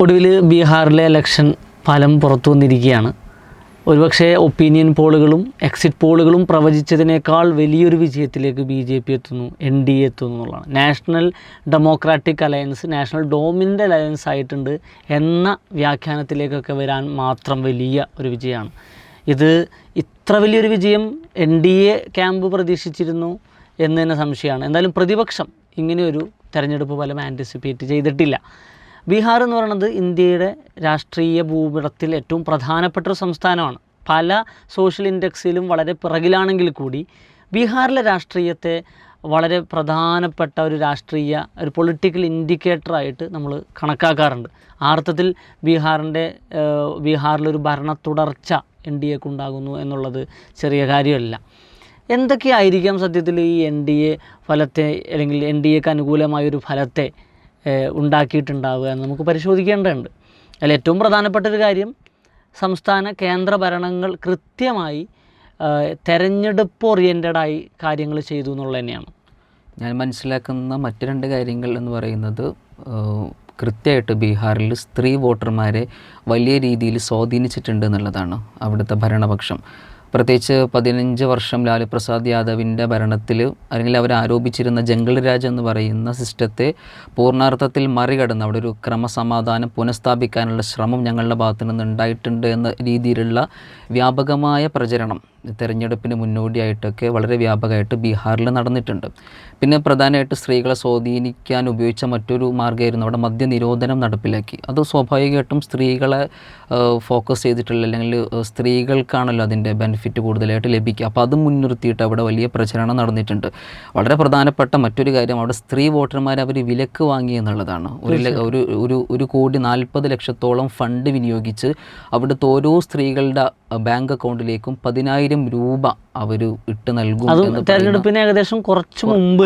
ഒടുവിൽ ബീഹാറിലെ ഇലക്ഷൻ ഫലം പുറത്തു വന്നിരിക്കുകയാണ്. ഒരുപക്ഷെ ഒപ്പീനിയൻ പോളുകളും എക്സിറ്റ് പോളുകളും പ്രവചിച്ചതിനേക്കാൾ വലിയൊരു വിജയത്തിലേക്ക് BJP എത്തുന്നു, NDA എത്തുന്നു എന്നുള്ളതാണ്. National democratic alliance national dominant alliance ആയിട്ടുണ്ട് എന്ന വ്യാഖ്യാനത്തിലേക്കൊക്കെ വരാൻ മാത്രം വലിയ ഒരു വിജയമാണ് ഇത്. ഇത്ര വലിയൊരു വിജയം NDA ക്യാമ്പ് പ്രതീക്ഷിച്ചിരുന്നു എന്ന് തന്നെ സംശയമാണ്. എന്തായാലും പ്രതിപക്ഷം ഇങ്ങനെയൊരു തെരഞ്ഞെടുപ്പ് ഫലം ആൻറ്റിസിപ്പേറ്റ് ചെയ്തിട്ടില്ല. ബീഹാർ എന്ന് പറയുന്നത് ഇന്ത്യയുടെ രാഷ്ട്രീയ ഭൂപടത്തിൽ ഏറ്റവും പ്രധാനപ്പെട്ട ഒരു സംസ്ഥാനമാണ്. പല സോഷ്യൽ ഇൻഡെക്സിലും വളരെ പിറകിലാണെങ്കിൽ കൂടി ബീഹാറിലെ രാഷ്ട്രീയത്തെ വളരെ പ്രധാനപ്പെട്ട ഒരു പൊളിറ്റിക്കൽ ഇൻഡിക്കേറ്ററായിട്ട് നമ്മൾ കണക്കാക്കാറുണ്ട്. ആ അർത്ഥത്തിൽ ബീഹാറിലൊരു ഭരണ തുടർച്ച NDAക്ക് ഉണ്ടാകുന്നു എന്നുള്ളത് ചെറിയ കാര്യമല്ല. എന്തൊക്കെയായിരിക്കാം സത്യത്തിൽ ഈ NDA ഫലത്തെ അല്ലെങ്കിൽ NDAക്ക് അനുകൂലമായൊരു ഫലത്തെ ഉണ്ടാക്കിയിട്ടുണ്ടാവുക എന്ന് നമുക്ക് പരിശോധിക്കേണ്ടതുണ്ട്. അതിൽ ഏറ്റവും പ്രധാനപ്പെട്ട ഒരു കാര്യം സംസ്ഥാന കേന്ദ്ര ഭരണങ്ങൾ കൃത്യമായി തെരഞ്ഞെടുപ്പ് ഓറിയൻറ്റഡായി കാര്യങ്ങൾ ചെയ്തു എന്നുള്ളത് തന്നെയാണ്. ഞാൻ മനസ്സിലാക്കുന്ന മറ്റ് രണ്ട് കാര്യങ്ങൾ എന്ന് പറയുന്നത്, കൃത്യമായിട്ട് ബീഹാറിൽ സ്ത്രീ വോട്ടർമാരെ വലിയ രീതിയിൽ സ്വാധീനിച്ചിട്ടുണ്ട് എന്നുള്ളതാണ് അവിടുത്തെ ഭരണപക്ഷം. പ്രത്യേകിച്ച് 15 വർഷം ലാലു പ്രസാദ് യാദവിൻ്റെ ഭരണത്തിൽ അല്ലെങ്കിൽ അവർ ആരോപിച്ചിരുന്ന ജംഗിൾ രാജ് എന്ന് പറയുന്ന സിസ്റ്റത്തെ പൂർണ്ണാർത്ഥത്തിൽ മറികടന്ന് അവിടെ ഒരു ക്രമസമാധാനം പുനഃസ്ഥാപിക്കാനുള്ള ശ്രമം ഞങ്ങളുടെ ഭാഗത്തു നിന്ന് ഉണ്ടായിട്ടുണ്ട് എന്ന രീതിയിലുള്ള വ്യാപകമായ പ്രചരണം തെരഞ്ഞെടുപ്പിന് മുന്നോടിയായിട്ടൊക്കെ വളരെ വ്യാപകമായിട്ട് ബീഹാറിൽ നടന്നിട്ടുണ്ട്. പിന്നെ പ്രധാനമായിട്ട് സ്ത്രീകളെ സ്വാധീനിക്കാൻ ഉപയോഗിച്ച മറ്റൊരു മാർഗ്ഗമായിരുന്നു അവിടെ മദ്യനിരോധനം നടപ്പിലാക്കി. അത് സ്വാഭാവികമായിട്ടും സ്ത്രീകളെ ഫോക്കസ് ചെയ്തിട്ടുള്ള അല്ലെങ്കിൽ സ്ത്രീകൾക്കാണല്ലോ അതിൻ്റെ ബെനിഫിറ്റ് കൂടുതലായിട്ട് ലഭിക്കുക. അപ്പോൾ അത് മുൻനിർത്തിയിട്ട് അവിടെ വലിയ പ്രചരണം നടന്നിട്ടുണ്ട്. വളരെ പ്രധാനപ്പെട്ട മറ്റൊരു കാര്യം അവിടെ സ്ത്രീ വോട്ടർമാരെ അവർ വിലക്ക് വാങ്ങി എന്നുള്ളതാണ്. 1,40,00,000 ഫണ്ട് വിനിയോഗിച്ച് അവിടുത്തെ ഓരോ സ്ത്രീകളുടെ ബാങ്ക് അക്കൗണ്ടിലേക്കും 10,000 രൂപ അവർ ഇട്ട് നൽകും. തെരഞ്ഞെടുപ്പിന് ഏകദേശം കുറച്ച് മുമ്പ്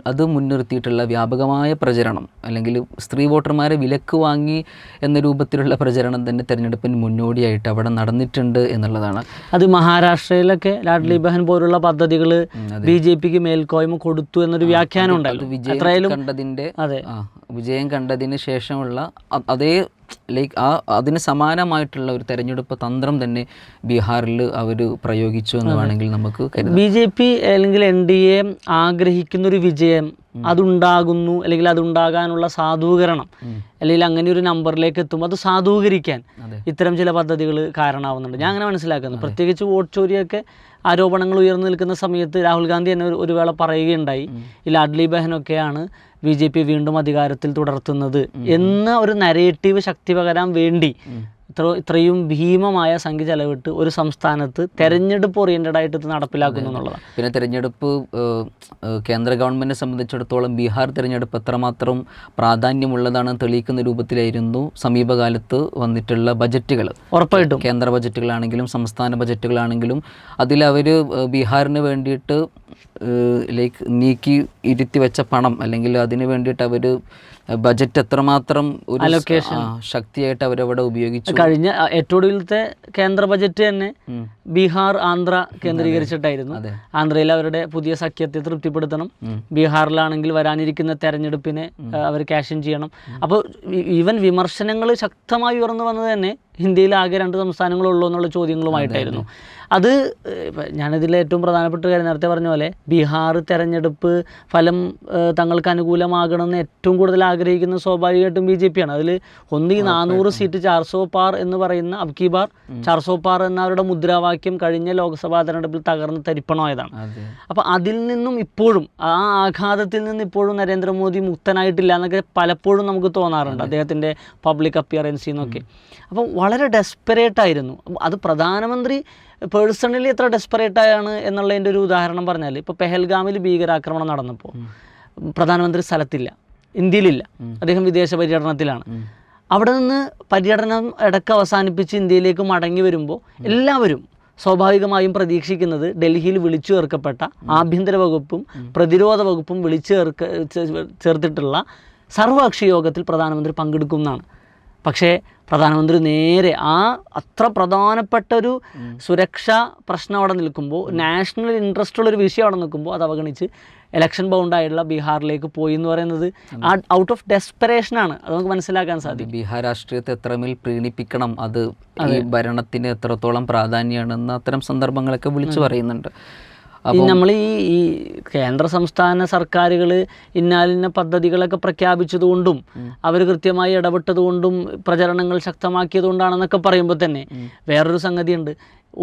അത് മുൻനിർത്തിയിട്ടുള്ള വ്യാപകമായ പ്രചരണം അല്ലെങ്കിൽ സ്ത്രീ വോട്ടർമാരെ വിലക്ക് വാങ്ങി എന്ന രൂപത്തിലുള്ള പ്രചരണം തന്നെ തെരഞ്ഞെടുപ്പിന് മുന്നോടിയായിട്ട് അവിടെ നടന്നിട്ടുണ്ട് എന്നുള്ളതാണ്. അത് മഹാരാഷ്ട്രയിലൊക്കെ ലാഡ്ലി ബഹൻ പോലുള്ള പദ്ധതികൾ BJPക്ക് മേൽക്കോയ്മ കൊടുത്തു എന്നൊരു വ്യാഖ്യാനം ഉണ്ടല്ലോ. വിജയം കണ്ടതിന് ശേഷമുള്ള അതേ അതിന് സമാനമായിട്ടുള്ള ഒരു തെരഞ്ഞെടുപ്പ് തന്ത്രം തന്നെ ബീഹാറിൽ അവർ പ്രയോഗിച്ചു എന്ന് വേണമെങ്കിൽ നമുക്ക് കരുതാം. BJP അല്ലെങ്കിൽ NDA ആഗ്രഹിക്കുന്നൊരു വിജയം അതുണ്ടാകുന്നു അല്ലെങ്കിൽ അതുണ്ടാകാനുള്ള സാധൂകരണം അല്ലെങ്കിൽ അങ്ങനെ ഒരു നമ്പറിലേക്ക് എത്തുമ്പോൾ അത് സാധൂകരിക്കാൻ ഇത്തരം ചില പദ്ധതികൾ കാരണമാവുന്നുണ്ട്. ഞാൻ അങ്ങനെ മനസ്സിലാക്കുന്നു. പ്രത്യേകിച്ച് വോട്ട് ചോരിയൊക്കെ ആരോപണങ്ങൾ ഉയർന്നു നിൽക്കുന്ന സമയത്ത് രാഹുൽ ഗാന്ധി തന്നെ ഒരു വേള പറയുകയുണ്ടായി, ഈ ലാഡ്ലി ബഹനൊക്കെയാണ് BJP വീണ്ടും അധികാരത്തിൽ തുടർത്തുന്നത് എന്ന ഒരു നരേറ്റീവ് ശക്തി പകരാൻ വേണ്ടി ഇത്രയും ഭീമമായ സംഖ്യ ചെലവിട്ട് ഒരു സംസ്ഥാനത്ത് തെരഞ്ഞെടുപ്പ് ഓറിയൻറ്റഡ് ആയിട്ട് ഇത് നടപ്പിലാക്കുന്നു എന്നുള്ളതാണ്. പിന്നെ തെരഞ്ഞെടുപ്പ് കേന്ദ്ര ഗവൺമെൻറ്റിനെ സംബന്ധിച്ചിടത്തോളം ബീഹാർ തെരഞ്ഞെടുപ്പ് എത്രമാത്രം പ്രാധാന്യമുള്ളതാണെന്ന് തെളിയിക്കുന്ന രൂപത്തിലായിരുന്നു സമീപകാലത്ത് വന്നിട്ടുള്ള ബജറ്റുകൾ. ഉറപ്പായിട്ടും കേന്ദ്ര ബജറ്റുകളാണെങ്കിലും സംസ്ഥാന ബജറ്റുകളാണെങ്കിലും അതിലവർ ബീഹാറിന് വേണ്ടിയിട്ട് നീക്കി ഇരുത്തി വെച്ച പണം അല്ലെങ്കിൽ അതിന് വേണ്ടിയിട്ട് അവർ ബജറ്റ് എത്രമാത്രം ഒരു ശക്തിയായിട്ട് അവരവിടെ ഉപയോഗിച്ചു. കഴിഞ്ഞ ഏറ്റവും ഒടുവിലത്തെ കേന്ദ്ര ബജറ്റ് തന്നെ ബീഹാർ ആന്ധ്ര കേന്ദ്രീകരിച്ചിട്ടായിരുന്നു. ആന്ധ്രയിൽ അവരുടെ പുതിയ സഖ്യത്തെ തൃപ്തിപ്പെടുത്തണം, ബീഹാറിലാണെങ്കിൽ വരാനിരിക്കുന്ന തെരഞ്ഞെടുപ്പിനെ അവർ ക്യാഷ് ഇൻ ചെയ്യണം. അപ്പോൾ ഈവൻ വിമർശനങ്ങൾ ശക്തമായി ഉയർന്നു വന്നത് തന്നെ ഇന്ത്യയിൽ ആകെ 2 സംസ്ഥാനങ്ങളുള്ളൂ എന്നുള്ള ചോദ്യങ്ങളുമായിട്ടായിരുന്നു. അത് ഞാനിതിൽ ഏറ്റവും പ്രധാനപ്പെട്ട കാര്യം നേരത്തെ പറഞ്ഞ പോലെ ബീഹാർ തെരഞ്ഞെടുപ്പ് ഫലം തങ്ങൾക്ക് അനുകൂലമാകണമെന്ന് ഏറ്റവും കൂടുതൽ ആഗ്രഹിക്കുന്ന സ്വാഭാവികമായിട്ടും BJP ആണ്. അതിൽ 400 സീറ്റ് 400 പാർ എന്ന് പറയുന്ന അബ്കി ബാർ 400 പാർ എന്ന അവരുടെ മുദ്രാവാക്യം കഴിഞ്ഞ ലോക്സഭാ തെരഞ്ഞെടുപ്പിൽ തകർന്ന് തരിപ്പണമായതാണ്. അപ്പോൾ അതിൽ നിന്നും ഇപ്പോഴും ആ ആഘാതത്തിൽ നിന്ന് ഇപ്പോഴും നരേന്ദ്രമോദി മുക്തനായിട്ടില്ല എന്നൊക്കെ പലപ്പോഴും നമുക്ക് തോന്നാറുണ്ട് അദ്ദേഹത്തിൻ്റെ പബ്ലിക് അപ്പിയറൻസിൽ നിന്നൊക്കെ. അപ്പം വളരെ ഡെസ്പെറേറ്റായിരുന്നു. അത് പ്രധാനമന്ത്രി പേഴ്സണലി എത്ര ഡെസ്പെറേറ്റായാണ് എന്നുള്ളതിൻ്റെ ഒരു ഉദാഹരണം പറഞ്ഞാൽ, ഇപ്പോൾ പെഹൽഗാമിൽ ഭീകരാക്രമണം നടന്നപ്പോൾ പ്രധാനമന്ത്രി സ്ഥലത്തില്ല, ഇന്ത്യയിലില്ല, അദ്ദേഹം വിദേശ പര്യടനത്തിലാണ്. അവിടെ നിന്ന് പര്യടനം ഇടയ്ക്ക് അവസാനിപ്പിച്ച് ഇന്ത്യയിലേക്ക് മടങ്ങി വരുമ്പോൾ എല്ലാവരും സ്വാഭാവികമായും പ്രതീക്ഷിക്കുന്നത് ഡൽഹിയിൽ വിളിച്ചു ചേർക്കപ്പെട്ട ആഭ്യന്തര വകുപ്പും പ്രതിരോധ വകുപ്പും ചേർത്തിട്ടുള്ള സർവകക്ഷി യോഗത്തിൽ പ്രധാനമന്ത്രി പങ്കെടുക്കും എന്നാണ്. പക്ഷേ പ്രധാനമന്ത്രി നേരെ അത്ര പ്രധാനപ്പെട്ട ഒരു സുരക്ഷാ പ്രശ്നം അവിടെ നിൽക്കുമ്പോൾ, നാഷണൽ ഇൻട്രസ്റ്റ് ഉള്ളൊരു വിഷയം അവിടെ നിൽക്കുമ്പോൾ അത് അവഗണിച്ച് ഇലക്ഷൻ ബൗണ്ടായിട്ടുള്ള ബീഹാറിലേക്ക് പോയി എന്ന് പറയുന്നത് ഔട്ട് ഓഫ് ഡെസ്പറേഷനാണ്. അത് നമുക്ക് മനസ്സിലാക്കാൻ സാധിക്കും. ബീഹാർ രാഷ്ട്രീയത്തെ എത്രമേൽ പ്രീണിപ്പിക്കണം, അത് ഈ ഭരണത്തിന് എത്രത്തോളം പ്രാധാന്യമാണെന്ന് അത്തരം സന്ദർഭങ്ങളൊക്കെ വിളിച്ചു പറയുന്നുണ്ട്. നമ്മൾ ഈ കേന്ദ്ര സംസ്ഥാന സർക്കാരുകൾ ഇന്നാലിന്ന പദ്ധതികളൊക്കെ പ്രഖ്യാപിച്ചതുകൊണ്ടും അവർ കൃത്യമായി ഇടപെട്ടതുകൊണ്ടും പ്രചരണങ്ങൾ ശക്തമാക്കിയതുകൊണ്ടാണെന്നൊക്കെ പറയുമ്പോൾ തന്നെ വേറൊരു സംഗതിയുണ്ട്.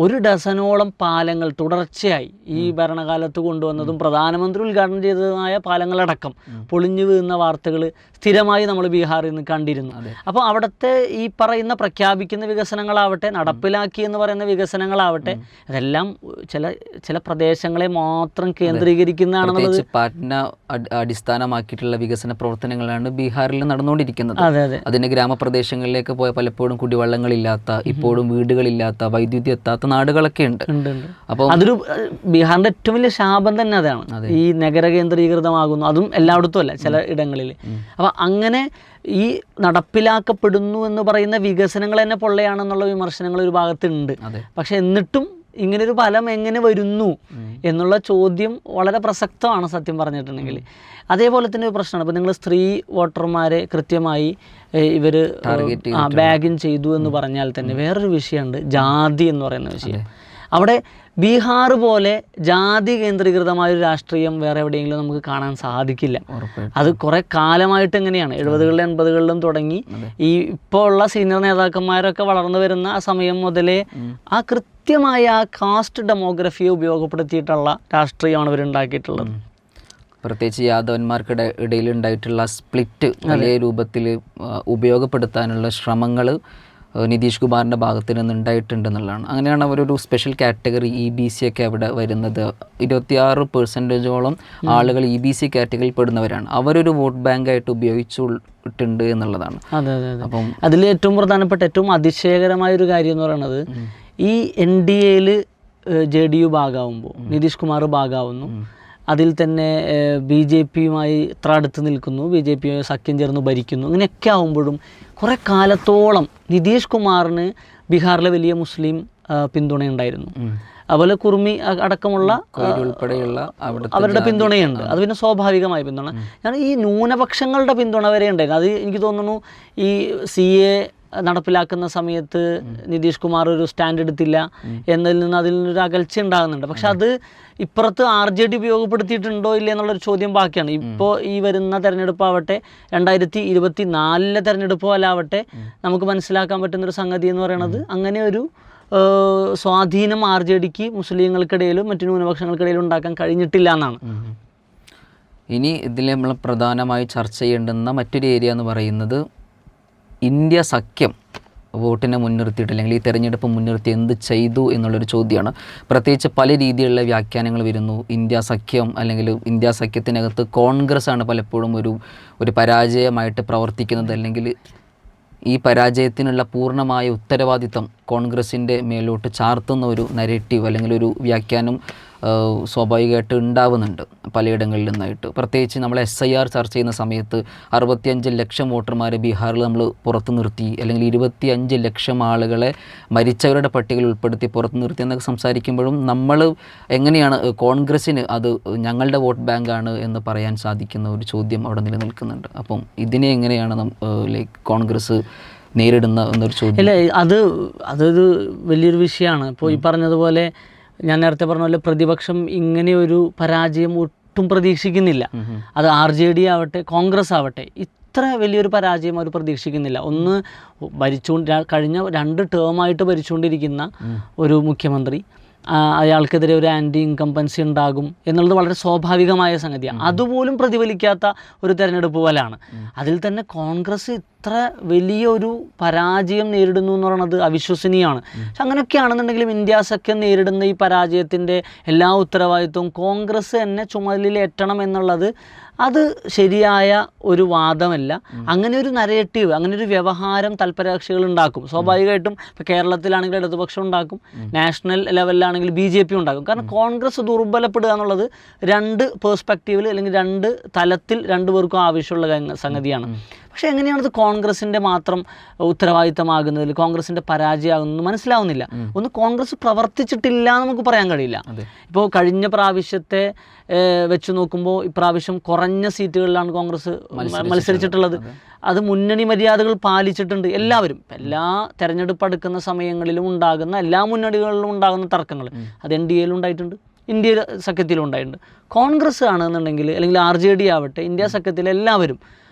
1 ഡസനോളം പാലങ്ങൾ തുടർച്ചയായി ഈ ഭരണകാലത്ത് കൊണ്ടുവന്നതും പ്രധാനമന്ത്രി ഉദ്ഘാടനം ചെയ്തതുമായ പാലങ്ങളടക്കം പൊളിഞ്ഞു വീഴുന്ന വാർത്തകൾ സ്ഥിരമായി നമ്മൾ ബീഹാറിൽ നിന്ന് കണ്ടിരുന്നു. അപ്പോൾ അവിടുത്തെ ഈ പറയുന്ന പ്രഖ്യാപിക്കുന്ന വികസനങ്ങളാവട്ടെ, നടപ്പിലാക്കി എന്ന് പറയുന്ന വികസനങ്ങളാവട്ടെ, അതെല്ലാം ചില പ്രദേശങ്ങളെ മാത്രം കേന്ദ്രീകരിക്കുന്നതാണെന്നുള്ളത്. പാറ്റ്ന അടിസ്ഥാനമാക്കിയിട്ടുള്ള വികസന പ്രവർത്തനങ്ങളാണ് ബീഹാറിൽ നടന്നുകൊണ്ടിരിക്കുന്നത്. അതിന് ഗ്രാമപ്രദേശങ്ങളിലേക്ക് പോയ പലപ്പോഴും കുടിവെള്ളങ്ങളില്ലാത്ത, ഇപ്പോഴും വീടുകളില്ലാത്ത, വൈദ്യുതി എത്താത്ത നാടുകളൊക്കെ ഉണ്ട്. അപ്പോൾ അതൊരു ബീഹാറിന്റെ ഏറ്റവും വലിയ ശാപം തന്നെ അതാണ്, ഈ നഗര കേന്ദ്രീകൃതമാകുന്നു. അതും എല്ലായിടത്തും അല്ല, ചില ഇടങ്ങളിൽ. അപ്പൊ അങ്ങനെ ഈ നടപ്പിലാക്കപ്പെടുന്നു എന്ന് പറയുന്ന വികസനങ്ങൾ തന്നെ പൊള്ളയാണെന്നുള്ള വിമർശനങ്ങൾ ഒരു ഭാഗത്തുണ്ട്. പക്ഷെ എന്നിട്ടും ഇങ്ങനൊരു ഫലം എങ്ങനെ വരുന്നു എന്നുള്ള ചോദ്യം വളരെ പ്രസക്തമാണ് സത്യം പറഞ്ഞിട്ടുണ്ടെങ്കിൽ. അതേപോലെ തന്നെ ഒരു പ്രശ്നമാണ്. ഇപ്പോൾ നിങ്ങൾ സ്ത്രീ വോട്ടർമാരെ കൃത്യമായി ഇവർ ബാഗിൻ ചെയ്തു എന്ന് പറഞ്ഞാൽ തന്നെ വേറൊരു വിഷയമുണ്ട്, ജാതി എന്ന് പറയുന്ന വിഷയം. അവിടെ ബീഹാർ പോലെ ജാതി കേന്ദ്രീകൃതമായൊരു രാഷ്ട്രീയം വേറെ എവിടെയെങ്കിലും നമുക്ക് കാണാൻ സാധിക്കില്ല. അത് കുറേ കാലമായിട്ട് എങ്ങനെയാണ് 70കളിലും 80കളിലും തുടങ്ങി ഈ ഇപ്പോൾ ഉള്ള സീനിയർ നേതാക്കന്മാരൊക്കെ വളർന്നു വരുന്ന ആ സമയം മുതലേ ആ കൃത്യമായ ആ കാസ്റ്റ് ഡെമോഗ്രഫിയെ ഉപയോഗപ്പെടുത്തിയിട്ടുള്ള രാഷ്ട്രീയമാണ് ഇവരുണ്ടാക്കിയിട്ടുള്ളത്. പ്രത്യേകിച്ച് യാദവന്മാർക്കിടെ ഇടയിലുണ്ടായിട്ടുള്ള സ്പ്ലിറ്റ് വലിയ രൂപത്തിൽ ഉപയോഗപ്പെടുത്താനുള്ള ശ്രമങ്ങൾ നിതീഷ് കുമാറിൻ്റെ ഭാഗത്ത് നിന്ന് ഉണ്ടായിട്ടുണ്ടെന്നുള്ളതാണ്. അങ്ങനെയാണ് അവരൊരു സ്പെഷ്യൽ കാറ്റഗറി EBC ഒക്കെ അവിടെ വരുന്നത്. 26% ആളുകൾ EBC കാറ്റഗറിയിൽ പെടുന്നവരാണ്. അവരൊരു വോട്ട് ബാങ്കായിട്ട് ഉപയോഗിച്ചിട്ടുണ്ട് എന്നുള്ളതാണ്. അപ്പം അതിൽ ഏറ്റവും പ്രധാനപ്പെട്ട ഏറ്റവും അതിശയകരമായൊരു കാര്യം എന്ന് പറയുന്നത്, ഈ NDAയിൽ JDU ഭാഗമാകുമ്പോൾ നിതീഷ് കുമാർ ഭാഗമാവുന്നു, അതിൽ തന്നെ BJPയുമായി ഇത്ര അടുത്ത് നിൽക്കുന്നു, BJPയുമായി സഖ്യം ചേർന്ന് ഭരിക്കുന്നു. ഇങ്ങനെയൊക്കെ ആകുമ്പോഴും കുറേ കാലത്തോളം നിതീഷ് കുമാറിന് ബീഹാറിലെ വലിയ മുസ്ലിം പിന്തുണയുണ്ടായിരുന്നു. അതുപോലെ കുർമി അടക്കമുള്ള ഉൾപ്പെടെയുള്ള അവരുടെ പിന്തുണയുണ്ട്. അത് പിന്നെ സ്വാഭാവികമായ പിന്തുണ. ഞാൻ ഈ ന്യൂനപക്ഷങ്ങളുടെ പിന്തുണ വരെ ഉണ്ടായിരുന്നു. അത് എനിക്ക് തോന്നുന്നു ഈ CA നടപ്പിലാക്കുന്ന സമയത്ത് നിതീഷ് കുമാർ ഒരു സ്റ്റാൻഡ് എടുത്തില്ല എന്നതിൽ നിന്ന് അതിൽ നിന്നൊരു അകൽച്ച ഉണ്ടാകുന്നുണ്ട്. പക്ഷെ അത് ഇപ്പുറത്ത് RJD ഉപയോഗപ്പെടുത്തിയിട്ടുണ്ടോ ഇല്ല എന്നുള്ളൊരു ചോദ്യം ബാക്കിയാണ്. ഇപ്പോൾ ഈ വരുന്ന തെരഞ്ഞെടുപ്പാവട്ടെ, 2024 തെരഞ്ഞെടുപ്പോ അല്ലാവട്ടെ, നമുക്ക് മനസ്സിലാക്കാൻ പറ്റുന്നൊരു സംഗതി എന്ന് പറയുന്നത് അങ്ങനെ ഒരു സ്വാധീനം RJDക്ക് മുസ്ലിങ്ങൾക്കിടയിലും മറ്റു ന്യൂനപക്ഷങ്ങൾക്കിടയിലും ഉണ്ടാക്കാൻ കഴിഞ്ഞിട്ടില്ല എന്നാണ്. ഇനി ഇതിൽ നമ്മൾ പ്രധാനമായി ചർച്ച ചെയ്യേണ്ടുന്ന മറ്റൊരു ഏരിയ എന്ന് പറയുന്നത് ഇന്ത്യ സഖ്യം വോട്ടിനെ മുൻനിർത്തിയിട്ട് അല്ലെങ്കിൽ ഈ തെരഞ്ഞെടുപ്പ് മുൻനിർത്തി എന്ത് ചെയ്തു എന്നുള്ളൊരു ചോദ്യമാണ്. പ്രത്യേകിച്ച് പല രീതിയിലുള്ള വ്യാഖ്യാനങ്ങൾ വരുന്നു. ഇന്ത്യ സഖ്യം അല്ലെങ്കിൽ ഇന്ത്യ സഖ്യത്തിനകത്ത് കോൺഗ്രസ് ആണ് പലപ്പോഴും ഒരു പരാജയമായിട്ട് പ്രവർത്തിക്കുന്നത്, അല്ലെങ്കിൽ ഈ പരാജയത്തിനുള്ള പൂർണ്ണമായ ഉത്തരവാദിത്തം കോൺഗ്രസിൻ്റെ മേലോട്ട് ചാർത്തുന്ന ഒരു നരേറ്റീവ് അല്ലെങ്കിൽ ഒരു വ്യാഖ്യാനം സ്വാഭാവികമായിട്ട് ഉണ്ടാവുന്നുണ്ട് പലയിടങ്ങളിൽ നിന്നായിട്ട്. പ്രത്യേകിച്ച് നമ്മൾ SIR ചർച്ച ചെയ്യുന്ന സമയത്ത് 65 ലക്ഷം വോട്ടർമാരെ ബീഹാറിൽ നമ്മൾ പുറത്തു നിർത്തി, അല്ലെങ്കിൽ 25 ലക്ഷം ആളുകളെ മരിച്ചവരുടെ പട്ടികയിൽ ഉൾപ്പെടുത്തി പുറത്തു നിർത്തി എന്നൊക്കെ സംസാരിക്കുമ്പോഴും നമ്മൾ എങ്ങനെയാണ് കോൺഗ്രസ്സിന് അത് ഞങ്ങളുടെ വോട്ട് ബാങ്കാണ് എന്ന് പറയാൻ സാധിക്കുന്ന ഒരു ചോദ്യം അവിടെ നിലനിൽക്കുന്നുണ്ട്. അപ്പം ഇതിനെ എങ്ങനെയാണ് കോൺഗ്രസ് നേരിടുന്ന എന്നൊരു ചോദ്യം. ഇല്ല, അതൊരു വലിയൊരു വിഷയമാണ്. ഇപ്പോൾ ഈ പറഞ്ഞതുപോലെ ഞാൻ നേരത്തെ പറഞ്ഞ പോലെ പ്രതിപക്ഷം ഇങ്ങനെ ഒരു പരാജയം ഒട്ടും പ്രതീക്ഷിക്കുന്നില്ല. അത് RJD ആവട്ടെ കോൺഗ്രസ് ആവട്ടെ ഇത്ര വലിയൊരു പരാജയം അവർ പ്രതീക്ഷിക്കുന്നില്ല. ഒന്ന് കഴിഞ്ഞ 2 ടേമായിട്ട് ഭരിച്ചുകൊണ്ടിരിക്കുന്ന ഒരു മുഖ്യമന്ത്രി, അയാൾക്കെതിരെ ഒരു ആൻറ്റി ഇൻകംപൻസി ഉണ്ടാകും എന്നുള്ളത് വളരെ സ്വാഭാവികമായ സംഗതിയാണ്. അതുപോലും പ്രതിഫലിക്കാത്ത ഒരു തെരഞ്ഞെടുപ്പ് പോലെയാണ്. അതിൽ തന്നെ കോൺഗ്രസ് ഇത്ര വലിയൊരു പരാജയം നേരിടുന്നു എന്ന് പറയുന്നത് അവിശ്വസനീയമാണ്. പക്ഷെ അങ്ങനെയൊക്കെയാണെന്നുണ്ടെങ്കിലും ഇന്ത്യ സഖ്യം നേരിടുന്ന ഈ പരാജയത്തിൻ്റെ എല്ലാ ഉത്തരവാദിത്വവും കോൺഗ്രസ് തന്നെ ചുമതലയിലേറ്റണം എന്നുള്ളത് അത് ശരിയായ ഒരു വാദമല്ല. അങ്ങനെ ഒരു നരേറ്റീവ്, അങ്ങനെ ഒരു വ്യവഹാരം തൽപരകക്ഷികൾ ഉണ്ടാക്കും. സ്വാഭാവികമായിട്ടും ഇപ്പോൾ കേരളത്തിലാണെങ്കിൽ ഇടതുപക്ഷം ഉണ്ടാക്കും, നാഷണൽ ലെവലിലാണെങ്കിൽ BJP ഉണ്ടാക്കും. കാരണം കോൺഗ്രസ് ദുർബലപ്പെടുക എന്നുള്ളത് 2 പേഴ്സ്പെക്റ്റീവിൽ അല്ലെങ്കിൽ 2 തലത്തിൽ 2 പേർക്കും ആവശ്യമുള്ള സംഗതിയാണ്. പക്ഷേ എങ്ങനെയാണത് കോൺഗ്രസിൻ്റെ മാത്രം ഉത്തരവാദിത്തമാകുന്നതിൽ, കോൺഗ്രസിൻ്റെ പരാജയമാകുന്നത് മനസ്സിലാവുന്നില്ല. ഒന്ന്, കോൺഗ്രസ് പ്രവർത്തിച്ചിട്ടില്ല എന്ന് നമുക്ക് പറയാൻ കഴിയില്ല. ഇപ്പോൾ കഴിഞ്ഞ പ്രാവശ്യത്തെ വെച്ച് നോക്കുമ്പോൾ ഇപ്രാവശ്യം കുറഞ്ഞ സീറ്റുകളിലാണ് കോൺഗ്രസ് മത്സരിച്ചിട്ടുള്ളത്. അത് മുന്നണി മര്യാദകൾ പാലിച്ചിട്ടുണ്ട് എല്ലാവരും. എല്ലാ തെരഞ്ഞെടുപ്പ് അടുക്കുന്ന സമയങ്ങളിലും ഉണ്ടാകുന്ന എല്ലാ മുന്നണികളിലും ഉണ്ടാകുന്ന തർക്കങ്ങൾ അത് NDA-യിലും ഉണ്ടായിട്ടുണ്ട്, ഇന്ത്യ സഖ്യത്തിലും ഉണ്ടായിട്ടുണ്ട്. കോൺഗ്രസ് ആണെന്നുണ്ടെങ്കിൽ, അല്ലെങ്കിൽ RJD ആവട്ടെ, ഇന്ത്യ സഖ്യത്തിൽ എല്ലാവരും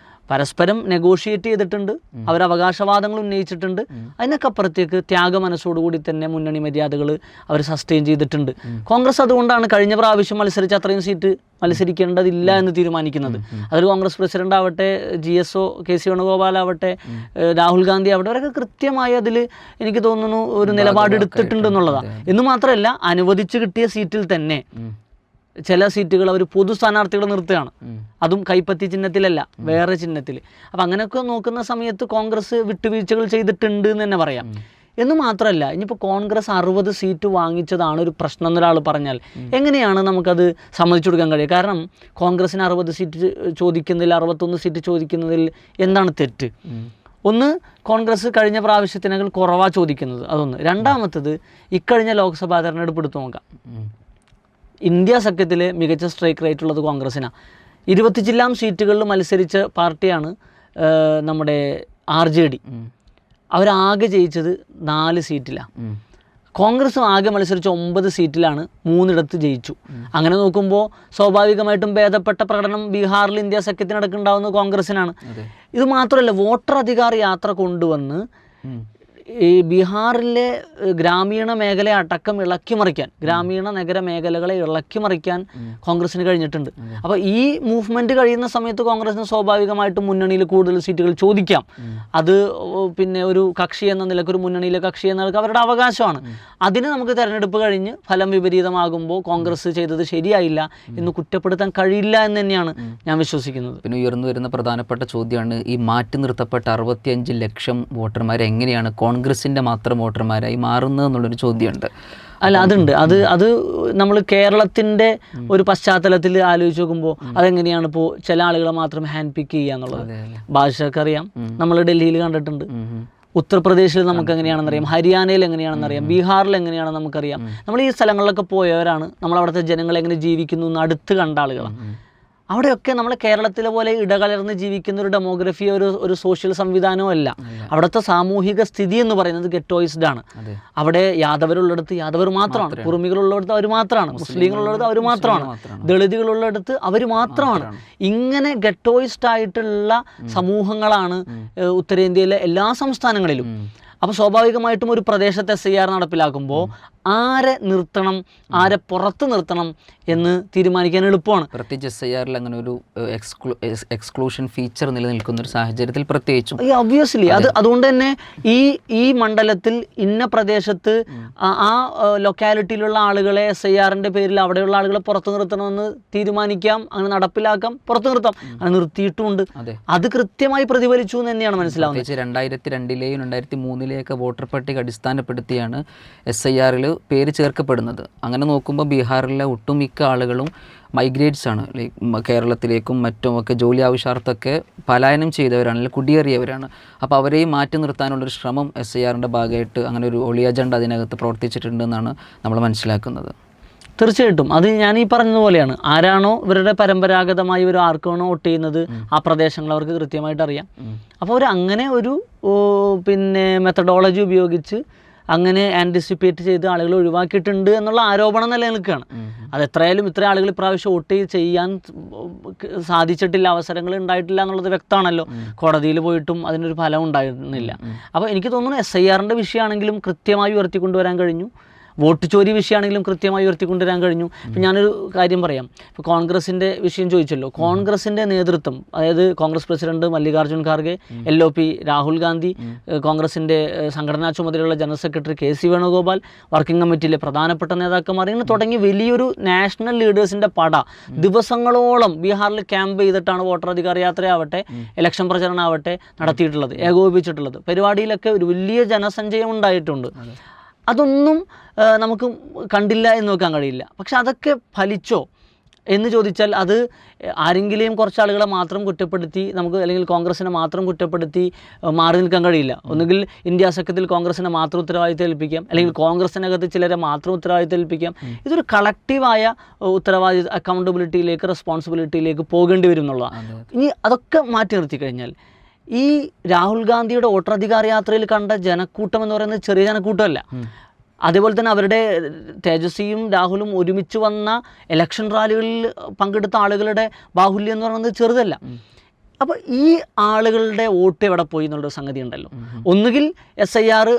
പരസ്പരം നെഗോഷിയേറ്റ് ചെയ്തിട്ടുണ്ട്, അവർ അവകാശവാദങ്ങൾ ഉന്നയിച്ചിട്ടുണ്ട്. അതിനൊക്കെ അപ്പുറത്തേക്ക് ത്യാഗമനസ്സോടുകൂടി തന്നെ മുന്നണി മര്യാദകൾ അവർ സസ്റ്റെയിൻ ചെയ്തിട്ടുണ്ട്. കോൺഗ്രസ് അതുകൊണ്ടാണ് കഴിഞ്ഞ പ്രാവശ്യം മത്സരിച്ച അത്രയും സീറ്റ് മത്സരിക്കേണ്ടതില്ല എന്ന് തീരുമാനിക്കുന്നത്. അതൊരു കോൺഗ്രസ് പ്രസിഡന്റ് ആവട്ടെ, GSO KC വേണുഗോപാൽ ആവട്ടെ, രാഹുൽ ഗാന്ധി ആവട്ടെ, അവരൊക്കെ കൃത്യമായി അതിൽ എനിക്ക് തോന്നുന്നു ഒരു നിലപാടെടുത്തിട്ടുണ്ട് എന്നുള്ളതാണ്. എന്ന് മാത്രമല്ല, അനുവദിച്ച് കിട്ടിയ സീറ്റിൽ തന്നെ ചില സീറ്റുകൾ അവർ പൊതു സ്ഥാനാർത്ഥികളെ നിർത്തുകയാണ്, അതും കൈപ്പത്തി ചിഹ്നത്തിലല്ല, വേറെ ചിഹ്നത്തിൽ. അപ്പം അങ്ങനെയൊക്കെ നോക്കുന്ന സമയത്ത് കോൺഗ്രസ് വിട്ടുവീഴ്ചകൾ ചെയ്തിട്ടുണ്ട് എന്ന് തന്നെ പറയാം. എന്ന് മാത്രമല്ല, ഇനിയിപ്പോൾ കോൺഗ്രസ് 60 സീറ്റ് വാങ്ങിച്ചതാണ് ഒരു പ്രശ്നം എന്നൊരാൾ പറഞ്ഞാൽ എങ്ങനെയാണ് നമുക്കത് സമ്മതിച്ചു കൊടുക്കാൻ കഴിയുക? കാരണം കോൺഗ്രസിന് 60 സീറ്റ് ചോദിക്കുന്നതിൽ, 61 സീറ്റ് ചോദിക്കുന്നതിൽ എന്താണ് തെറ്റ്? ഒന്ന്, കോൺഗ്രസ് കഴിഞ്ഞ പ്രാവശ്യത്തിനേക്കാൾ കുറവാണ് ചോദിക്കുന്നത്, അതൊന്ന്. രണ്ടാമത്തത്, ഇക്കഴിഞ്ഞ ലോക്സഭാ തെരഞ്ഞെടുപ്പ് എടുത്തു നോക്കാം. ഇന്ത്യ സഖ്യത്തിലെ മികച്ച സ്ട്രൈക്ക് റേറ്റ് ഉള്ളത് കോൺഗ്രസിനാണ്. 25 സീറ്റുകളിൽ മത്സരിച്ച പാർട്ടിയാണ് നമ്മുടെ RJD. അവരാകെ ജയിച്ചത് 4 സീറ്റിലാണ്. കോൺഗ്രസ് ആകെ മത്സരിച്ച 9 സീറ്റിലാണ് 3 ജയിച്ചു. അങ്ങനെ നോക്കുമ്പോൾ സ്വാഭാവികമായിട്ടും ഭേദപ്പെട്ട പ്രകടനം ബീഹാറിൽ ഇന്ത്യ സഖ്യത്തിനടക്കുണ്ടാവുന്നത് കോൺഗ്രസിനാണ്. ഇത് മാത്രമല്ല, വോട്ടർ അധികാർ യാത്ര കൊണ്ടുവന്ന് ഈ ബീഹാറിലെ ഗ്രാമീണ മേഖലയെ അടക്കം ഇളക്കിമറിക്കാൻ, ഗ്രാമീണ നഗര മേഖലകളെ ഇളക്കിമറിക്കാൻ കോൺഗ്രസിന് കഴിഞ്ഞിട്ടുണ്ട്. അപ്പോൾ ഈ മൂവ്മെൻറ്റ് കഴിയുന്ന സമയത്ത് കോൺഗ്രസിന് സ്വാഭാവികമായിട്ടും മുന്നണിയിൽ കൂടുതൽ സീറ്റുകൾ ചോദിക്കാം. അത് പിന്നെ ഒരു കക്ഷി എന്ന നിലക്ക്, ഒരു മുന്നണിയിലെ കക്ഷി എന്ന നിലക്ക് അവരുടെ അവകാശമാണ്. അതിന് നമുക്ക് തെരഞ്ഞെടുപ്പ് കഴിഞ്ഞ് ഫലം വിപരീതമാകുമ്പോൾ കോൺഗ്രസ് ചെയ്തത് ശരിയായില്ല എന്ന് കുറ്റപ്പെടുത്താൻ കഴിയില്ല എന്ന് തന്നെയാണ് ഞാൻ വിശ്വസിക്കുന്നത്. പിന്നെ ഉയർന്നു വരുന്ന പ്രധാനപ്പെട്ട ചോദ്യമാണ്, ഈ മാറ്റി നിർത്തപ്പെട്ട 65 ലക്ഷം വോട്ടർമാർ എങ്ങനെയാണ് കോൺഗ്രസിൻ്റെ മാത്രം വോട്ടർമാരായി മാറുന്നത് എന്നുള്ളൊരു ചോദ്യമുണ്ട്. അല്ല, അതുണ്ട്. അത് നമ്മൾ കേരളത്തിൻ്റെ ഒരു പശ്ചാത്തലത്തിൽ ആലോചിച്ച് നോക്കുമ്പോൾ അതെങ്ങനെയാണ് ഇപ്പോൾ ചില ആളുകളെ മാത്രം ഹാൻഡ് പിക്ക് ചെയ്യുക എന്നുള്ളത്. ഭാഷക്കറിയാം, നമ്മൾ ഡൽഹിയിൽ കണ്ടിട്ടുണ്ട്, ഉത്തർപ്രദേശിൽ നമുക്ക് എങ്ങനെയാണെന്നറിയാം, ഹരിയാനയിൽ എങ്ങനെയാണെന്നറിയാം, ബീഹാറിൽ എങ്ങനെയാണെന്ന് നമുക്കറിയാം. നമ്മൾ ഈ സ്ഥലങ്ങളിലൊക്കെ പോയവരാണ്, നമ്മൾ അവിടുത്തെ ജനങ്ങൾ എങ്ങനെ ജീവിക്കുന്നു എന്ന് അടുത്ത് കണ്ട ആളുകളാണ്. അവിടെയൊക്കെ നമ്മളെ കേരളത്തിലെ പോലെ ഇടകലർന്ന് ജീവിക്കുന്ന ഒരു ഡെമോഗ്രഫി, ഒരു സോഷ്യൽ സംവിധാനവും അല്ല. അവിടുത്തെ സാമൂഹിക സ്ഥിതി എന്ന് പറയുന്നത് ഗെറ്റോയിസ്ഡ് ആണ്. അവിടെ യാദവരുള്ളിടത്ത് യാദവർ മാത്രമാണ്, കുറുമികളുള്ളിടത്ത് അവർ മാത്രമാണ്, മുസ്ലിങ്ങളുള്ളിടത്ത് അവർ മാത്രമാണ്, ദളിതുകളുള്ളിടത്ത് അവർ മാത്രമാണ്. ഇങ്ങനെ ഗെറ്റോയിസ്ഡ് ആയിട്ടുള്ള സമൂഹങ്ങളാണ് ഉത്തരേന്ത്യയിലെ എല്ലാ സംസ്ഥാനങ്ങളിലും. അപ്പോൾ സ്വാഭാവികമായിട്ടും ഒരു പ്രദേശത്തെ SIR നടപ്പിലാക്കുമ്പോൾ ആരെ നിർത്തണം, ആരെ പുറത്ത് നിർത്തണം എന്ന് തീരുമാനിക്കാൻ എളുപ്പമാണ്. പ്രത്യേകിച്ച് SIR-ൽ അങ്ങനെ ഒരു എക്സ്ക്ലൂഷൻ ഫീച്ചർ നിലനിൽക്കുന്ന ഒരു സാഹചര്യത്തിൽ പ്രത്യേകിച്ചും ഒബ്വിയസ്ലി അതുകൊണ്ട് തന്നെ ഈ മണ്ഡലത്തിൽ ഇന്ന പ്രദേശത്ത് ആ ലൊക്കാലിറ്റിയിലുള്ള ആളുകളെ SIR-ന്റെ പേരിൽ അവിടെയുള്ള ആളുകളെ പുറത്തു നിർത്തണമെന്ന് തീരുമാനിക്കാം, അങ്ങനെ നടപ്പിലാക്കാം, പുറത്തു നിർത്താം. അത് നിർത്തിയിട്ടുമുണ്ട്. അത് കൃത്യമായി പ്രതിഫലിച്ചു എന്ന് തന്നെയാണ് മനസ്സിലാവുന്നത്. 2002-ലെയും 2003-ലെയൊക്കെ വോട്ടർ പട്ടിക അടിസ്ഥാനപ്പെടുത്തിയാണ് SIR-ൽ പേര് ചേർക്കപ്പെടുന്നത്. അങ്ങനെ നോക്കുമ്പോൾ ബീഹാറിലെ ഒട്ടുമിക്ക ആളുകളും മൈഗ്രേറ്റ്സ് ആണ്. ലൈക്ക് കേരളത്തിലേക്കും മറ്റുമൊക്കെ ജോലി ആവശ്യാർത്ഥമൊക്കെ പലായനം ചെയ്തവരാണ്, അല്ലെങ്കിൽ കുടിയേറിയവരാണ്. അപ്പോൾ അവരെയും മാറ്റി നിർത്താനുള്ളൊരു ശ്രമം SIR-ന്റെ ഭാഗമായിട്ട് അങ്ങനെ ഒരു ഒളി അജണ്ട അതിനകത്ത് പ്രവർത്തിച്ചിട്ടുണ്ടെന്നാണ് നമ്മൾ മനസ്സിലാക്കുന്നത്. തീർച്ചയായിട്ടും അത് ഞാൻ ഈ പറഞ്ഞതുപോലെയാണ്. ആരാണോ ഇവരുടെ പരമ്പരാഗതമായി ഇവർ ആർക്കാണോ വോട്ട് ചെയ്യുന്നത് ആ പ്രദേശങ്ങൾ അവർക്ക് കൃത്യമായിട്ട് അറിയാം. അപ്പോൾ അവർ അങ്ങനെ ഒരു പിന്നെ മെത്തഡോളജി ഉപയോഗിച്ച് അങ്ങനെ ആൻറ്റിസിപ്പേറ്റ് ചെയ്ത് ആളുകൾ ഒഴിവാക്കിയിട്ടുണ്ട് എന്നുള്ള ആരോപണം നിലനിൽക്കുകയാണ്. അത് എത്രയായാലും ഇത്ര ആളുകൾ ഇപ്രാവശ്യം വോട്ട് ചെയ്യാൻ സാധിച്ചിട്ടില്ല, അവസരങ്ങൾ ഉണ്ടായിട്ടില്ല എന്നുള്ളത് വ്യക്തമാണല്ലോ. കോടതിയിൽ പോയിട്ടും അതിനൊരു ഫലം ഉണ്ടായിരുന്നില്ല. അപ്പോൾ എനിക്ക് തോന്നുന്നു SIR-ന്റെ വിഷയമാണെങ്കിലും കൃത്യമായി ഉയർത്തിക്കൊണ്ടുവരാൻ കഴിഞ്ഞു, വോട്ട് ചോരി വിഷയമാണെങ്കിലും കൃത്യമായി ഉയർത്തിക്കൊണ്ടുവരാൻ കഴിഞ്ഞു. ഇപ്പം ഞാനൊരു കാര്യം പറയാം. ഇപ്പോൾ കോൺഗ്രസിൻ്റെ വിഷയം ചോദിച്ചല്ലോ. കോൺഗ്രസിൻ്റെ നേതൃത്വം, അതായത് കോൺഗ്രസ് പ്രസിഡന്റ് മല്ലികാർജ്ജുൻ ഖാർഗെ, LOP രാഹുൽ ഗാന്ധി, കോൺഗ്രസിൻ്റെ സംഘടനാ ചുമതലയുള്ള general secretary KC Venugopal, working കമ്മിറ്റിയിലെ പ്രധാനപ്പെട്ട നേതാക്കന്മാർ, ഇങ്ങനെ തുടങ്ങി വലിയൊരു നാഷണൽ ലീഡേഴ്സിൻ്റെ പട ദിവസങ്ങളോളം ബീഹാറിൽ ക്യാമ്പ് ചെയ്തിട്ടാണ് വോട്ടർ അധികാര യാത്രയാവട്ടെ ഇലക്ഷൻ പ്രചരണമാവട്ടെ നടത്തിയിട്ടുള്ളത്, ഏകോപിപ്പിച്ചിട്ടുള്ളത്. പരിപാടിയിലൊക്കെ ഒരു വലിയ ജനസഞ്ചയം ഉണ്ടായിട്ടുണ്ട്. അതൊന്നും നമുക്ക് കണ്ടില്ല എന്ന് നോക്കാൻ കഴിയില്ല. പക്ഷെ അതൊക്കെ ഫലിച്ചോ? എന്ന് ചോദിച്ചാൽ അത് ആരെങ്കിലും കുറച്ച് ആളുകളെ മാത്രം കുറ്റപ്പെടുത്തി നമുക്ക്, അല്ലെങ്കിൽ കോൺഗ്രസിനെ മാത്രം കുറ്റപ്പെടുത്തി മാറി നിൽക്കാൻ കഴിയില്ല. ഒന്നുകിൽ ഇന്ത്യ സഖ്യത്തിൽ കോൺഗ്രസിനെ മാത്രം ഉത്തരവാദിത്തം ഏൽപ്പിക്കാം, അല്ലെങ്കിൽ കോൺഗ്രസിനകത്ത് ചിലരെ മാത്രം ഉത്തരവാദിത്തം ഏൽപ്പിക്കാം. ഇതൊരു കളക്റ്റീവായ അക്കൗണ്ടബിലിറ്റിയിലേക്ക്, റെസ്പോൺസിബിലിറ്റിയിലേക്ക് പോകേണ്ടി വരും എന്നുള്ളതാണ്. ഇനി അതൊക്കെ മാറ്റി നിർത്തി കഴിഞ്ഞാൽ ഈ രാഹുൽ ഗാന്ധിയുടെ വോട്ടറധികാര യാത്രയിൽ കണ്ട ജനക്കൂട്ടം എന്ന് പറയുന്നത് ചെറിയ ജനക്കൂട്ടമല്ല. അതേപോലെ തന്നെ അവരുടെ തേജസ്വിയും രാഹുലും ഒരുമിച്ച് വന്ന ഇലക്ഷൻ റാലികളിൽ പങ്കെടുത്ത ആളുകളുടെ ബാഹുല്യം എന്ന് പറയുന്നത് ചെറുതല്ല. അപ്പോൾ ഈ ആളുകളുടെ വോട്ട് എവിടെ പോയി എന്നുള്ളൊരു സംഗതി ഉണ്ടല്ലോ. ഒന്നുകിൽ SIR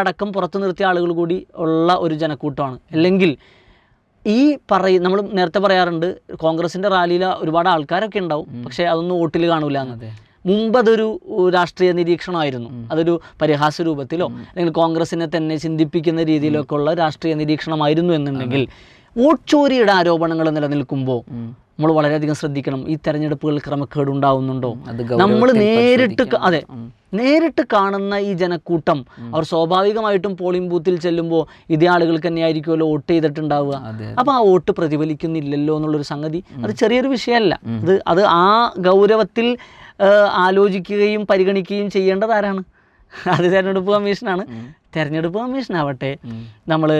അടക്കം പുറത്തു നിർത്തിയ ആളുകൾ കൂടി ഉള്ള ഒരു ജനക്കൂട്ടമാണ്, അല്ലെങ്കിൽ ഈ നമ്മൾ നേരത്തെ പറയാറുണ്ട് കോൺഗ്രസിൻ്റെ റാലിയിൽ ഒരുപാട് ആൾക്കാരൊക്കെ ഉണ്ടാവും, പക്ഷേ അതൊന്നും വോട്ടിൽ കാണൂല എന്ന്. മുമ്പ് അതൊരു രാഷ്ട്രീയ നിരീക്ഷണമായിരുന്നു. അതൊരു പരിഹാസ രൂപത്തിലോ അല്ലെങ്കിൽ കോൺഗ്രസിനെ തന്നെ ചിന്തിപ്പിക്കുന്ന രീതിയിലൊക്കെ ഉള്ള രാഷ്ട്രീയ നിരീക്ഷണമായിരുന്നു എന്നുണ്ടെങ്കിൽ, വോട്ട് ചോരിയുടെ ആരോപണങ്ങൾ നിലനിൽക്കുമ്പോൾ നമ്മൾ വളരെയധികം ശ്രദ്ധിക്കണം. ഈ തെരഞ്ഞെടുപ്പുകൾ ക്രമക്കേട് ഉണ്ടാവുന്നുണ്ടോ? നമ്മൾ നേരിട്ട് കാണുന്ന ഈ ജനക്കൂട്ടം അവർ സ്വാഭാവികമായിട്ടും പോളിംഗ് ബൂത്തിൽ ചെല്ലുമ്പോൾ ഇതേ ആളുകൾക്ക് തന്നെയായിരിക്കുമല്ലോ വോട്ട് ചെയ്തിട്ടുണ്ടാവുക. അപ്പോൾ ആ വോട്ട് പ്രതിഫലിക്കുന്നില്ലല്ലോ എന്നുള്ളൊരു സംഗതി അത് ചെറിയൊരു വിഷയമല്ല. അത് ആ ഗൗരവത്തിൽ ആലോചിക്കുകയും പരിഗണിക്കുകയും ചെയ്യേണ്ടത് ആരാണ്? അത് തെരഞ്ഞെടുപ്പ് കമ്മീഷനാണ്. തെരഞ്ഞെടുപ്പ് കമ്മീഷനാവട്ടെ, നമ്മൾ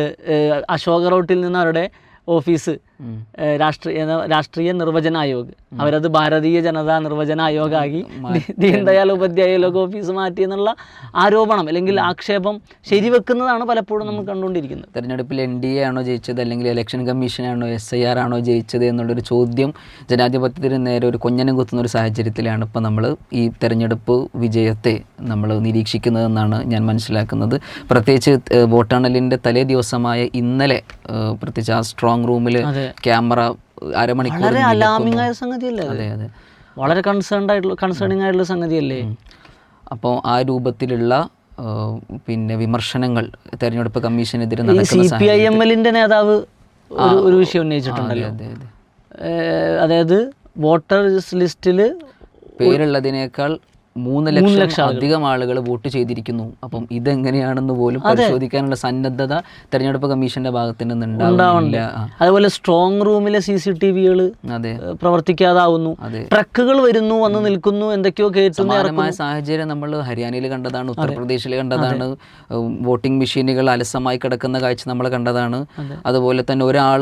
അശോക റോട്ടിൽ നിന്ന് അവരുടെ ഓഫീസ് രാഷ്ട്രീയ നിർവചന ആയോഗ്, അവരത് ഭാരതീയ ജനതാ നിർവചന ആയോഗാക്കി ദീൻദയാൽ ഉപാധ്യായ ലോക ഓഫീസ് മാറ്റി എന്നുള്ള ആരോപണം അല്ലെങ്കിൽ ആക്ഷേപം ശരിവെക്കുന്നതാണ് പലപ്പോഴും നമ്മൾ കണ്ടുകൊണ്ടിരിക്കുന്നത്. തെരഞ്ഞെടുപ്പിൽ NDA ആണോ ജയിച്ചത്, അല്ലെങ്കിൽ ഇലക്ഷൻ കമ്മീഷനാണോ SIR ആണോ ജയിച്ചത് എന്നുള്ളൊരു ചോദ്യം ജനാധിപത്യത്തിന് നേരെ ഒരു കൊഞ്ഞനം കുത്തുന്ന ഒരു സാഹചര്യത്തിലാണ് ഇപ്പോൾ നമ്മൾ ഈ തെരഞ്ഞെടുപ്പ് വിജയത്തെ നമ്മൾ നിരീക്ഷിക്കുന്നതെന്നാണ് ഞാൻ മനസ്സിലാക്കുന്നത്. പ്രത്യേകിച്ച് വോട്ടെണ്ണലിൻ്റെ തലേ ദിവസമായ ഇന്നലെ പ്രത്യേകിച്ച് ആ സ്ട്രോങ് റൂമിൽ ക്യാമറ അരമണിക്കൂർ, വളരെ അലാമിങ്ങായ സംഗതിയല്ലേ? അതെ, വളരെ കൺസേണിംഗ് ആയിട്ടുള്ള സംഗതിയല്ലേ? അപ്പോൾ ആ രൂപത്തിലുള്ള പിന്നെ വിമർശനങ്ങൾ തെരഞ്ഞെടുപ്പ് കമ്മീഷനെതിരെ നടക്കുന്ന CPIML നേതാവ് ഒരു വിഷയം ഉന്നയിച്ചിട്ടുണ്ടല്ലോ. അതായത് വോട്ടേഴ്സ് ലിസ്റ്റിൽ പേരുള്ളതിനേക്കാൾ 3 ലക്ഷം അധികം ആളുകൾ വോട്ട് ചെയ്തിരിക്കുന്നു. അപ്പം ഇതെങ്ങനെയാണെന്ന് പോലും പരിശോധിക്കാനുള്ള സന്നദ്ധത തെരഞ്ഞെടുപ്പ് കമ്മീഷന്റെ ഭാഗത്ത് നിന്നുണ്ടാവുന്നില്ല. അതുപോലെ സ്ട്രോങ് റൂമിലെ CCTVകൾ പ്രവർത്തിക്കാതാവുന്നു, ട്രക്കുകൾ വരുന്നു, വന്ന് നിൽക്കുന്നു, എന്തൊക്കെയോ സമാനമായ സാഹചര്യം നമ്മൾ ഹരിയാനയിൽ കണ്ടതാണ്, ഉത്തർപ്രദേശിൽ കണ്ടതാണ്. വോട്ടിംഗ് മെഷീനുകൾ അലസമായി കിടക്കുന്ന കാഴ്ച നമ്മൾ കണ്ടതാണ്. അതുപോലെ തന്നെ ഒരാൾ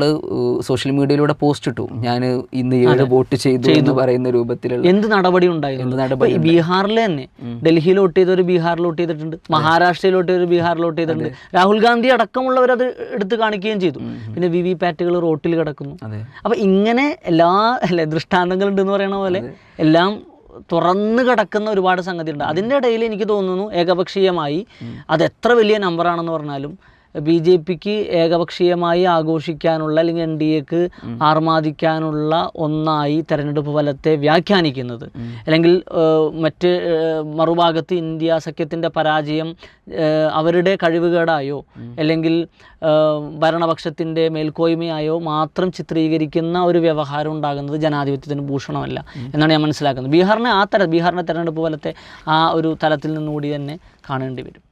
സോഷ്യൽ മീഡിയയിലൂടെ പോസ്റ്റ് ഇട്ടു, ഞാൻ ഇന്ന് 7 വോട്ട് ചെയ്തു എന്ന് പറയുന്ന രൂപത്തിലുള്ള എന്ത് നടപടി ഉണ്ടായിരുന്നു? ബീഹാറിൽ തന്നെ ഡൽഹിയിൽ വോട്ട് ചെയ്തവർ ബീഹാറിൽ വോട്ട് ചെയ്തിട്ടുണ്ട്, മഹാരാഷ്ട്രയിൽ വോട്ട് ചെയ്തവർ ബീഹാറിൽ വോട്ട് ചെയ്തിട്ടുണ്ട്. രാഹുൽ ഗാന്ധി അടക്കമുള്ളവർ അത് എടുത്ത് കാണിക്കുകയും ചെയ്തു. പിന്നെ VVPATകൾ റോട്ടിൽ കിടക്കുന്നു. അപ്പൊ ഇങ്ങനെ എല്ലാ ദൃഷ്ടാന്തങ്ങളുണ്ടെന്ന് പറയുന്ന പോലെ എല്ലാം തുറന്നു കിടക്കുന്ന ഒരുപാട് സംഗതി ഉണ്ട്. അതിൻ്റെ ഇടയിൽ എനിക്ക് തോന്നുന്നു ഏകപക്ഷീയമായി അത് എത്ര വലിയ നമ്പറാണെന്ന് പറഞ്ഞാലും BJPക്ക് ഏകപക്ഷീയമായി ആഘോഷിക്കാനുള്ള അല്ലെങ്കിൽ NDAക്ക് ആർമാദിക്കാനുള്ള ഒന്നായി തെരഞ്ഞെടുപ്പ് ഫലത്തെ വ്യാഖ്യാനിക്കുന്നത്, അല്ലെങ്കിൽ മറ്റ് മറുഭാഗത്ത് ഇന്ത്യ സഖ്യത്തിൻ്റെ പരാജയം അവരുടെ കഴിവുകേടായോ അല്ലെങ്കിൽ ഭരണപക്ഷത്തിൻ്റെ മേൽക്കോയ്മയായോ മാത്രം ചിത്രീകരിക്കുന്ന ഒരു വ്യവഹാരം ഉണ്ടാകുന്നത് ജനാധിപത്യത്തിന് ഭൂഷണമല്ല എന്നാണ് ഞാൻ മനസ്സിലാക്കുന്നത്. ബീഹാറിനെ തെരഞ്ഞെടുപ്പ് ഫലത്തെ ആ ഒരു തലത്തിൽ നിന്നുകൂടി തന്നെ കാണേണ്ടി വരും.